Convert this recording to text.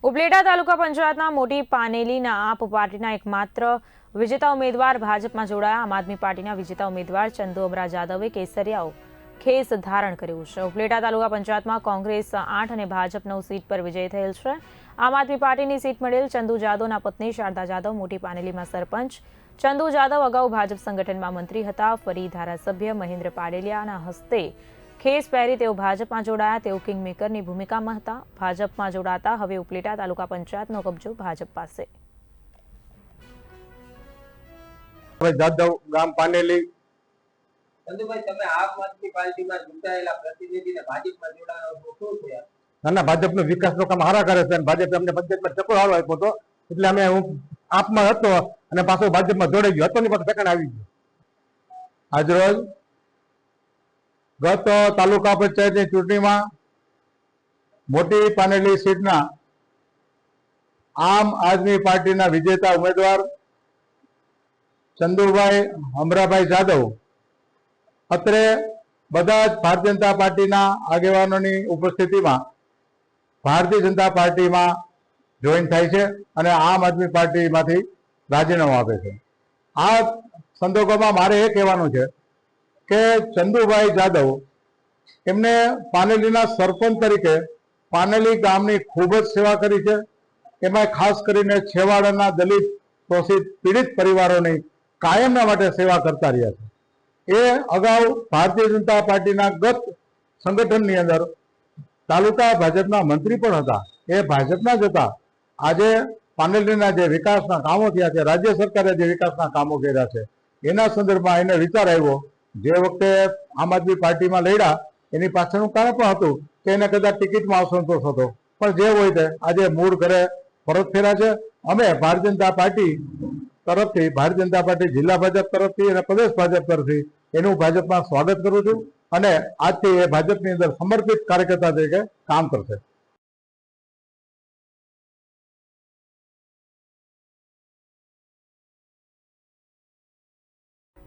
ઉપલેટા તાલુકા પંચાયતના મોટી પાનેલીના આપ પાર્ટીના એકમાત્ર વિજેતા ઉમેદવાર ભાજપમાં જોડાયા। આમ આદમી પાર્ટીના વિજેતા ઉમેદવાર ચંદુ અમરા જાદવે કેસરિયાઓ ખેસ ધારણ કર્યું છે। ઉપલેટા તાલુકા પંચાયતમાં કોંગ્રેસ 8 અને ભાજપ 9 સીટ પર વિજય થયેલ છે। આમ આદમી પાર્ટીની સીટ મળેલ ચંદુ જાદવના પત્ની શારદા જાદવ મોટી પાનેલીમાં સરપંચ। ચંદુ જાદવ અગાઉ ભાજપ સંગઠનમાં મંત્રી હતા। ફરી ધારાસભ્ય મહેન્દ્ર પાડેલિયાના હસ્તે ખેસ પહેરી તેઓ ભાજપમાં જોડાયા। તેઓ કિંગમેકરની ભૂમિકામાં હતા। ભાજપમાં જોડાતા હવે ઉપલેટા તાલુકા પંચાયતનો કબજો ભાજપ પાસે। જાદવ ગામ પાનેલી। ચંદુભાઈ, તમે આમ આદમી પાર્ટીમાં ચૂંટાયેલા પ્રતિનિધિને ભાજપમાં જોડાવાનો શું છે? ના, ભાજપનો વિકાસનો કામ સારા કરે છે અને ભાજપે અમને પંચાયતમાં ટકો સારો આપ્યો હતો, એટલે અમે હું આપમાં હતો અને પાછો ભાજપમાં જોડાઈ ગયો હતો ને પાછો ઠેકાણે આવી ગયો। આજરોજ ગત તાલુકા પંચાયતની ચૂંટણીમાં મોટી પાનેલી સીટના આમ આદમી પાર્ટીના વિજેતા ઉમેદવાર ચંદુભાઈ અમરાભાઈ જાદવ અત્રે બધા જ ભારતીય જનતા પાર્ટીના આગેવાનોની ઉપસ્થિતિમાં ભારતીય જનતા પાર્ટીમાં જોઈન થાય છે અને આમ આદમી પાર્ટીમાંથી રાજીનામું આપે છે। આ સંદર્ભમાં મારે એ કહેવાનું છે કે ચંદુભાઈ જાદવ એમને પાનેલીના સરપંચ તરીકે પાનેલી ગામની ખૂબ જ સેવા કરી છે। એમાં ખાસ કરીને છેવાડાના દલિત શોષિત પીડિત પરિવારોની કાયમના માટે સેવા કરતા રહ્યા છે। એ અગાઉ ભારતીય જનતા પાર્ટીના ગત સંગઠનની અંદર તાલુકા ભાજપના મંત્રી પણ હતા। એ ભાજપના જ હતા। આજે પાનેલીના જે વિકાસના કામો થયા છે, રાજ્ય સરકારે જે વિકાસના કામો કર્યા છે, એના સંદર્ભમાં એને વિચાર આવ્યો। જે વખતે આમ આદમી પાર્ટીમાં લડ્યા એની પાછળનું કારણ પણ હતું કે એને કદાચ ટિકિટમાં અસંતોષ હતો, પણ જે હોય તે આજે મૂળ ઘરે પરત ફેર્યા છે। અમે ભારતીય જનતા પાર્ટી તરફથી, ભારતીય જનતા પાર્ટી જિલ્લા ભાજપ તરફથી અને પ્રદેશ ભાજપ તરફથી એનું ભાજપમાં સ્વાગત કરું છું અને આજથી એ ભાજપની અંદર સમર્પિત કાર્યકર્તા તરીકે કામ કરશે।